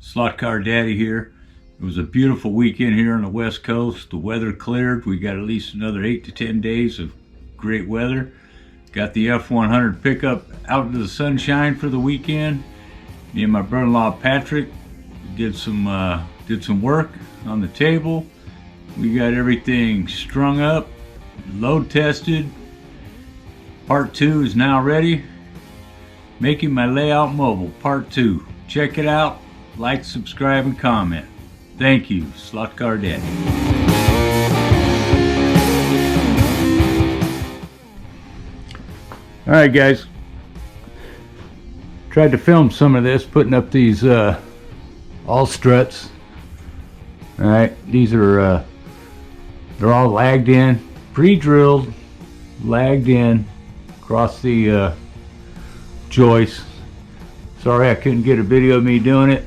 Slot Car Daddy here. It was a beautiful weekend here on the West Coast. The weather cleared. We got at least another 8 to 10 days of great weather. Got the F100 pickup out into the sunshine for the weekend. Me and my brother-in-law Patrick did some work on the table. We got everything strung up, load tested. Part 2 is now ready. Making my layout mobile, part 2. Check it out. Like, subscribe, and comment. Thank you, Slot Car Daddy. Alright guys, tried to film some of this, putting up these all struts. Alright, these are they're all lagged in, pre-drilled, lagged in across the joist. Sorry I couldn't get a video of me doing it.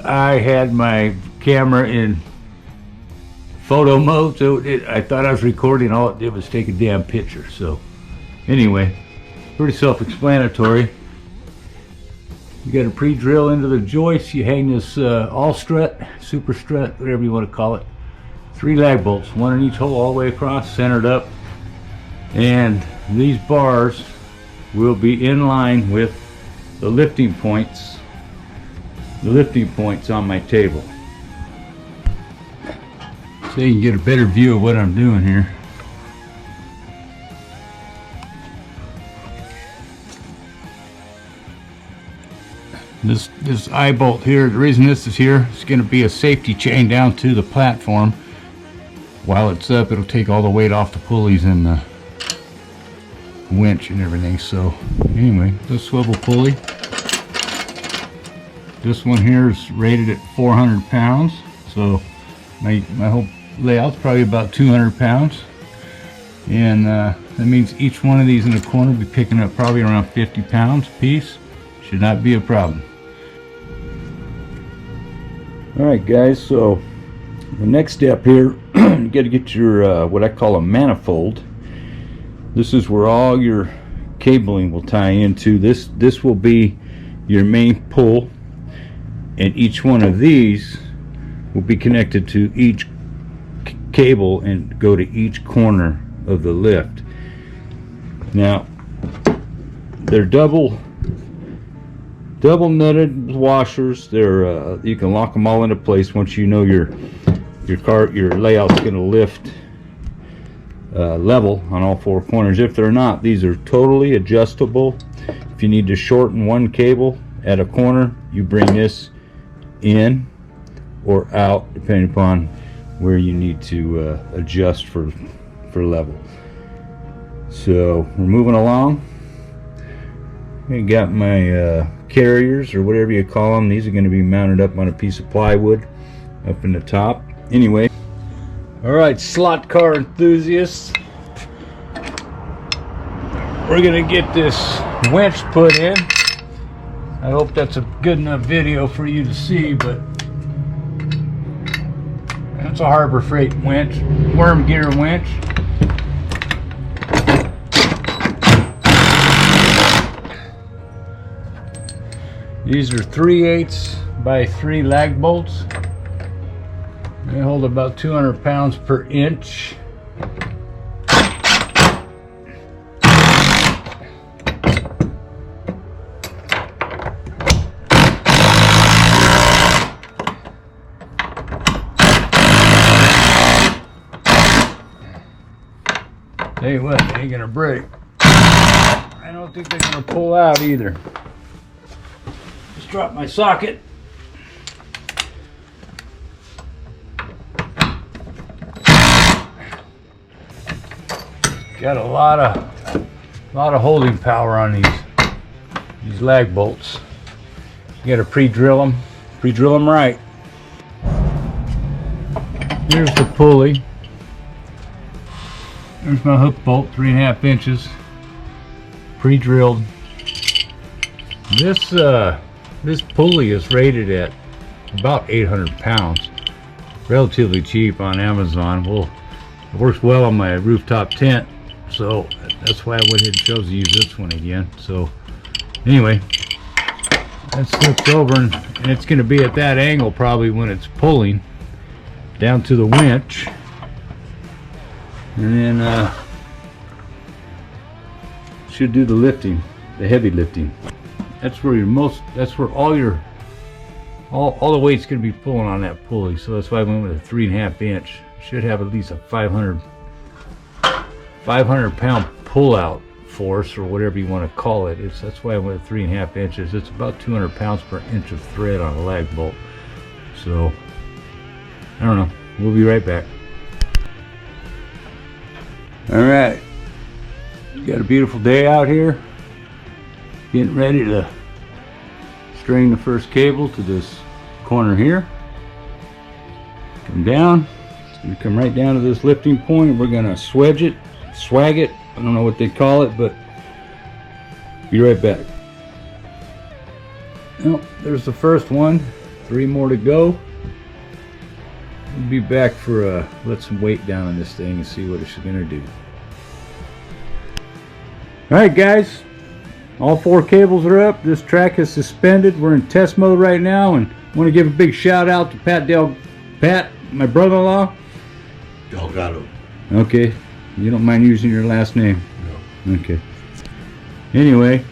I had my camera in photo mode, so I thought I was recording. All it did was take a damn picture. So anyway, pretty self-explanatory. You got a pre-drill into the joist. You hang this all strut, super strut, whatever you want to call it. 3 lag bolts, one in each hole all the way across, centered up. And these bars will be in line with the lifting points on my table. So you can get a better view of what I'm doing here. This eye bolt here, the reason this is here, is going to be a safety chain down to the platform. While it's up, it'll take all the weight off the pulleys and the winch and everything. So anyway, this swivel pulley, this one here is rated at 400 pounds, so my whole layout's probably about 200 pounds, and that means each one of these in the corner will be picking up probably around 50 pounds a piece. Should not be a problem. Alright guys, so the next step here, you got to get your what I call a manifold. This is where all your cabling will tie into. This will be your main pull, and each one of these will be connected to each cable and go to each corner of the lift. Now they're double nutted washers. They're you can lock them all into place once you know your layout's going to lift level on all 4 corners. If they're not, these are totally adjustable. If you need to shorten one cable at a corner, you bring this in or out depending upon where you need to adjust for level. So we're moving along. I got my carriers, or whatever you call them. These are going to be mounted up on a piece of plywood up in the top. Anyway, alright, slot car enthusiasts, we're going to get this winch put in. I hope that's a good enough video for you to see, but that's a Harbor Freight winch, worm gear winch. These are 3/8 by 3 lag bolts. They hold about 200 pounds per inch. Tell you what, they ain't gonna break. I don't think they're gonna pull out either. Just dropped my socket. Got a lot of holding power on these lag bolts. You gotta pre-drill them right. Here's the pulley. There's my hook bolt, 3.5 inches, pre-drilled. This pulley is rated at about 800 pounds. Relatively cheap on Amazon. Well, it works well on my rooftop tent, so that's why I went ahead and chose to use this one again. So anyway, that slips over, and it's going to be at that angle probably when it's pulling down to the winch, and then should do the lifting, the heavy lifting. That's where that's where all the weight's going to be pulling on that pulley. So that's why I went with a 3.5 inch. Should have at least a 500 pound pull out force, or whatever you want to call it. That's why I went with 3.5 inches. It's about 200 pounds per inch of thread on a lag bolt. So I don't know. We'll be right back. All right, got a beautiful day out here. Getting ready to string the first cable to this corner here. Come down. It's going to come right down to this lifting point. We're going to swag it. I don't know what they call it, but be right back. Well, there's the first one. 3 more to go. We'll be back for let some weight down on this thing and see what it's going to do. All right, guys. All 4 cables are up. This track is suspended. We're in test mode right now, and I want to give a big shout out to Pat, my brother-in-law. Delgado. Okay. You don't mind using your last name? No. Okay. Anyway,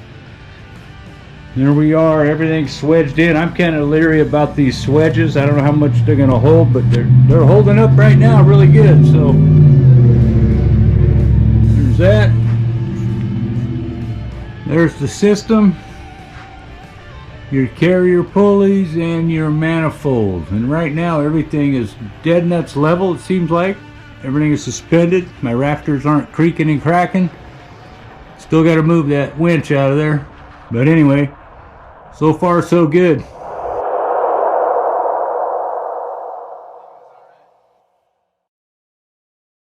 there we are. Everything's swedged in. I'm kind of leery about these swedges. I don't know how much they're going to hold, but they're holding up right now really good. So there's that. There's the system, your carrier pulleys, and your manifold. And right now everything is dead nuts level, it seems like. Everything is suspended. My rafters aren't creaking and cracking. Still got to move that winch out of there. But anyway, so far so good.